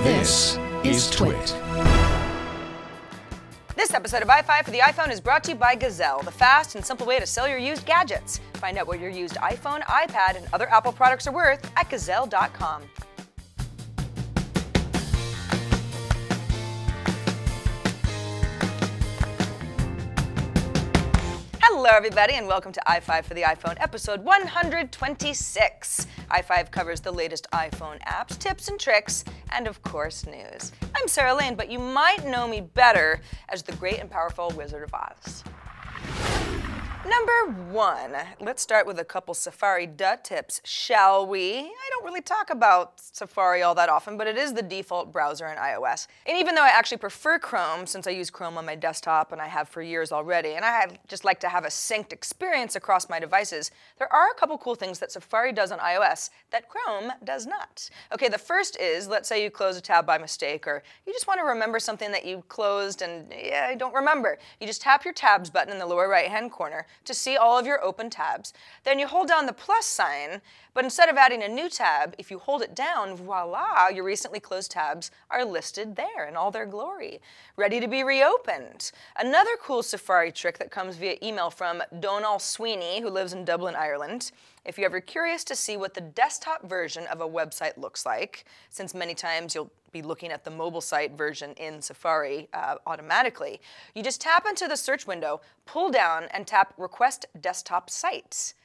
This is Twit. This episode of iFive for the iPhone is brought to you by Gazelle, the fast and simple way to sell your used gadgets. Find out what your used iPhone, iPad, and other Apple products are worth at gazelle.com. Hello everybody and welcome to iFive for the iPhone, episode 126. iFive covers the latest iPhone apps, tips and tricks, and of course news. I'm Sarah Lane, but you might know me better as the great and powerful Wizard of Oz. Number 1, let's start with a couple Safari tips, shall we? I don't really talk about Safari all that often, but it is the default browser in iOS. And even though I actually prefer Chrome, since I use Chrome on my desktop and I have for years already, and I just like to have a synced experience across my devices, there are a couple cool things that Safari does on iOS that Chrome does not. Okay, the first is, let's say you close a tab by mistake, or you just want to remember something that you closed and I don't remember. You just tap your tabs button in the lower right-hand corner to see all of your open tabs. Then you hold down the plus sign, but instead of adding a new tab, if you hold it down, voila, your recently closed tabs are listed there in all their glory, ready to be reopened. Another cool Safari trick that comes via email from Donal Sweeney, who lives in Dublin, Ireland. If you're ever curious to see what the desktop version of a website looks like, since many times you'll be looking at the mobile site version in Safari automatically, you just tap into the search window, pull down, and tap Request Desktop Sites.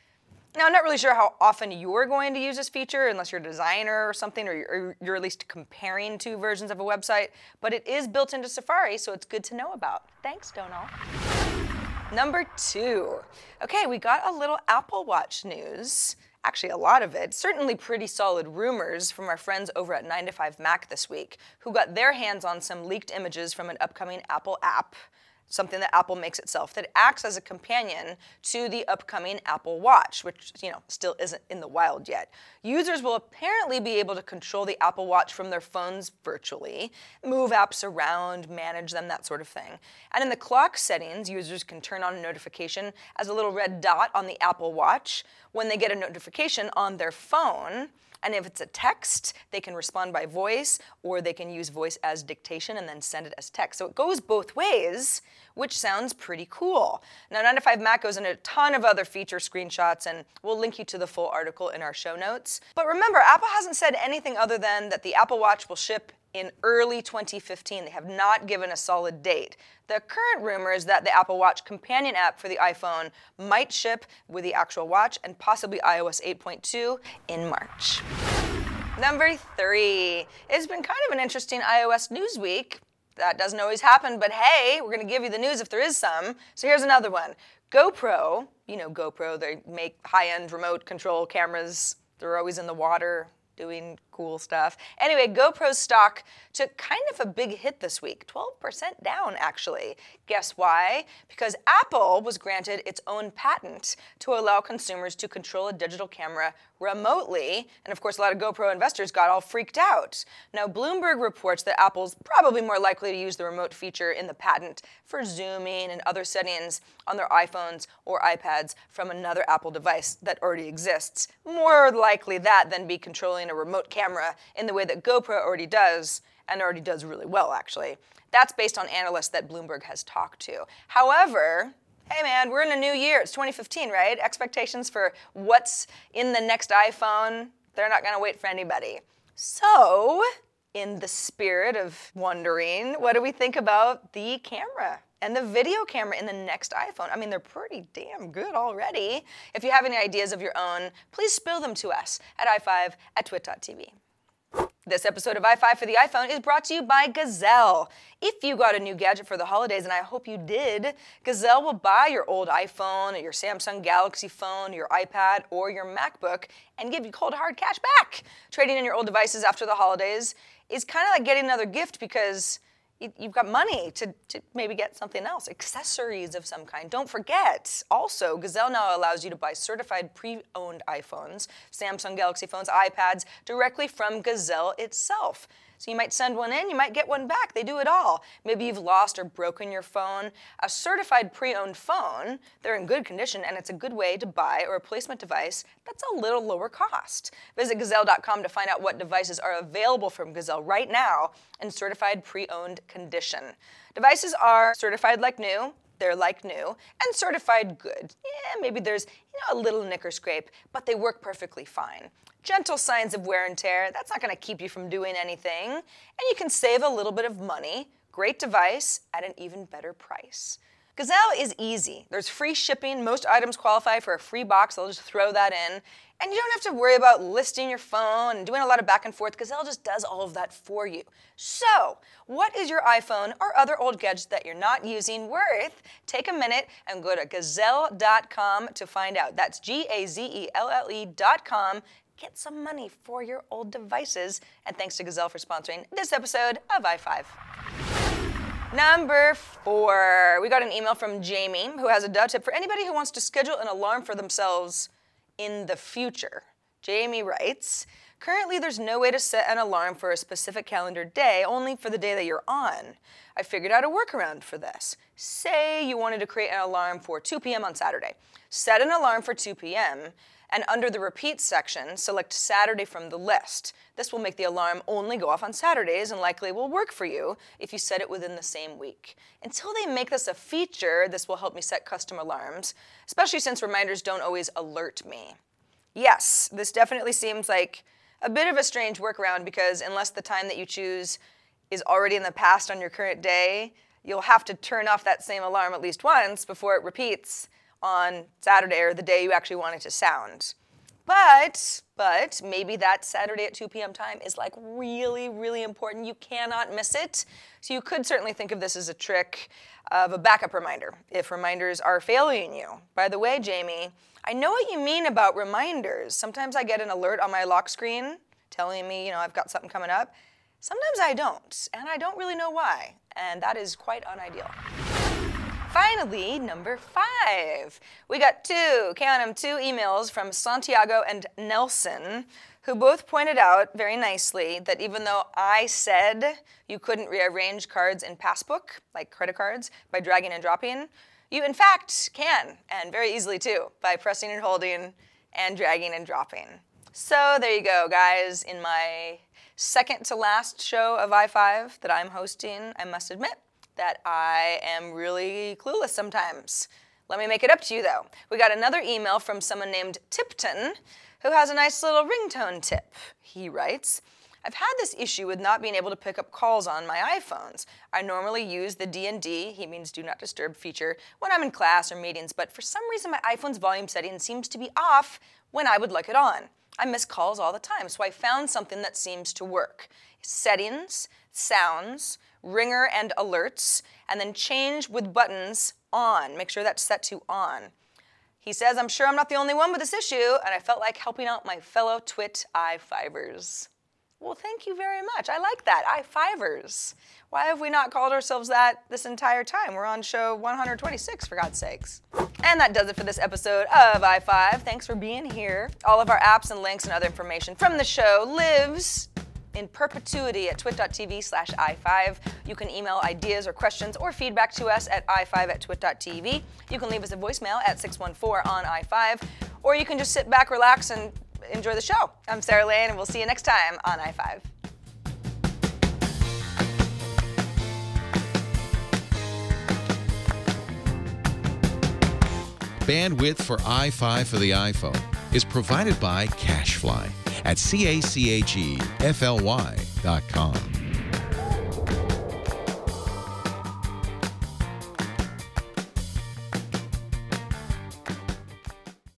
Now, I'm not really sure how often you're going to use this feature, unless you're a designer or something, or you're at least comparing two versions of a website, but it is built into Safari, so it's good to know about. Thanks, Donal. Number 2. Okay, we got a little Apple Watch news. Actually, a lot of it. Certainly pretty solid rumors from our friends over at 9to5Mac this week, who got their hands on some leaked images from an upcoming Apple app, something that Apple makes itself, that acts as a companion to the upcoming Apple Watch, which, still isn't in the wild yet. Users will apparently be able to control the Apple Watch from their phones virtually, move apps around, manage them, that sort of thing. And in the clock settings, users can turn on a notification as a little red dot on the Apple Watch when they get a notification on their phone. And if it's a text, they can respond by voice, or they can use voice as dictation and then send it as text. So it goes both ways, which sounds pretty cool. Now, 9to5Mac goes into a ton of other feature screenshots, and we'll link you to the full article in our show notes. But remember, Apple hasn't said anything other than that the Apple Watch will ship in early 2015. They have not given a solid date. The current rumor is that the Apple Watch companion app for the iPhone might ship with the actual watch and possibly iOS 8.2 in March. Number 3. It's been kind of an interesting iOS news week. That doesn't always happen, but hey, we're going to give you the news if there is some. So here's another one. GoPro, you know GoPro, they make high-end remote control cameras. They're always in the water doing cool stuff. Anyway, GoPro's stock took kind of a big hit this week, 12% down actually. Guess why? Because Apple was granted its own patent to allow consumers to control a digital camera remotely, and of course a lot of GoPro investors got all freaked out. Now, Bloomberg reports that Apple's probably more likely to use the remote feature in the patent for zooming and other settings on their iPhones or iPads from another Apple device that already exists. More likely that than be controlling a remote camera in the way that GoPro already does, and already does really well actually. That's based on analysts that Bloomberg has talked to. However, hey man, we're in a new year. It's 2015, right? Expectations for what's in the next iPhone, they're not going to wait for anybody. So, in the spirit of wondering, what do we think about the camera and the video camera in the next iPhone? I mean, they're pretty damn good already. If you have any ideas of your own, please spill them to us at iFive@twit.tv. This episode of iFive for the iPhone is brought to you by Gazelle. If you got a new gadget for the holidays, and I hope you did, Gazelle will buy your old iPhone, or your Samsung Galaxy phone, your iPad, or your MacBook and give you cold hard cash back. Trading in your old devices after the holidays is kind of like getting another gift because you've got money to maybe get something else, accessories of some kind. Don't forget, also, Gazelle now allows you to buy certified pre-owned iPhones, Samsung Galaxy phones, iPads directly from Gazelle itself. So you might send one in, you might get one back. They do it all. Maybe you've lost or broken your phone. A certified pre-owned phone, they're in good condition, and it's a good way to buy a replacement device that's a little lower cost. Visit Gazelle.com to find out what devices are available from Gazelle right now in certified pre-owned condition. Devices are certified like new, they're like new, and certified good. Yeah, maybe there's a little nick or scrape, but they work perfectly fine. Gentle signs of wear and tear, that's not going to keep you from doing anything, and you can save a little bit of money. Great device at an even better price. Gazelle is easy. There's free shipping. Most items qualify for a free box. They'll just throw that in. And you don't have to worry about listing your phone and doing a lot of back and forth. Gazelle just does all of that for you. So, what is your iPhone or other old gadget that you're not using worth? Take a minute and go to Gazelle.com to find out. That's Gazelle.com. Get some money for your old devices. And thanks to Gazelle for sponsoring this episode of iFive. Number 4, we got an email from Jamie, who has a duh tip for anybody who wants to schedule an alarm for themselves in the future. Jamie writes, currently there's no way to set an alarm for a specific calendar day, only for the day that you're on. I figured out a workaround for this. Say you wanted to create an alarm for 2 p.m. on Saturday. Set an alarm for 2 p.m., and under the repeat section, select Saturday from the list. This will make the alarm only go off on Saturdays and likely will work for you if you set it within the same week. Until they make this a feature, this will help me set custom alarms, especially since reminders don't always alert me. Yes, this definitely seems like a bit of a strange workaround because unless the time that you choose is already in the past on your current day, you'll have to turn off that same alarm at least once before it repeats on Saturday or the day you actually want it to sound. But maybe that Saturday at 2 p.m. time is like really, really important. You cannot miss it. So you could certainly think of this as a trick of a backup reminder if reminders are failing you. By the way, Jamie, I know what you mean about reminders. Sometimes I get an alert on my lock screen telling me, I've got something coming up. Sometimes I don't, and I don't really know why. And that is quite unideal. Finally, number 5. We got count them, 2 emails from Santiago and Nelson, who both pointed out very nicely that even though I said you couldn't rearrange cards in Passbook, like credit cards, by dragging and dropping, you in fact can, and very easily too, by pressing and holding and dragging and dropping. So there you go, guys. In my second to last show of iFive that I'm hosting, I must admit that I am really clueless sometimes. Let me make it up to you, though. We got another email from someone named Tipton, who has a nice little ringtone tip. He writes, I've had this issue with not being able to pick up calls on my iPhones. I normally use the D&D, he means do not disturb feature, when I'm in class or meetings, but for some reason my iPhone's volume setting seems to be off when I would like it on. I miss calls all the time, so I found something that seems to work. Settings, sounds, ringer and alerts, and then change with buttons on. Make sure that's set to on. He says, I'm sure I'm not the only one with this issue, and I felt like helping out my fellow Twit iFivers. Well, thank you very much. I like that, iFivers. Why have we not called ourselves that this entire time? We're on show 126, for God's sakes. And that does it for this episode of iFive. Thanks for being here. All of our apps and links and other information from the show lives in perpetuity at twit.tv/iFive. You can email ideas or questions or feedback to us at iFive@twit.tv. You can leave us a voicemail at 614 on iFive, or you can just sit back, relax, and enjoy the show. I'm Sarah Lane, and we'll see you next time on iFive. Bandwidth for iFive for the iPhone is provided by CacheFly at CacheFly.com.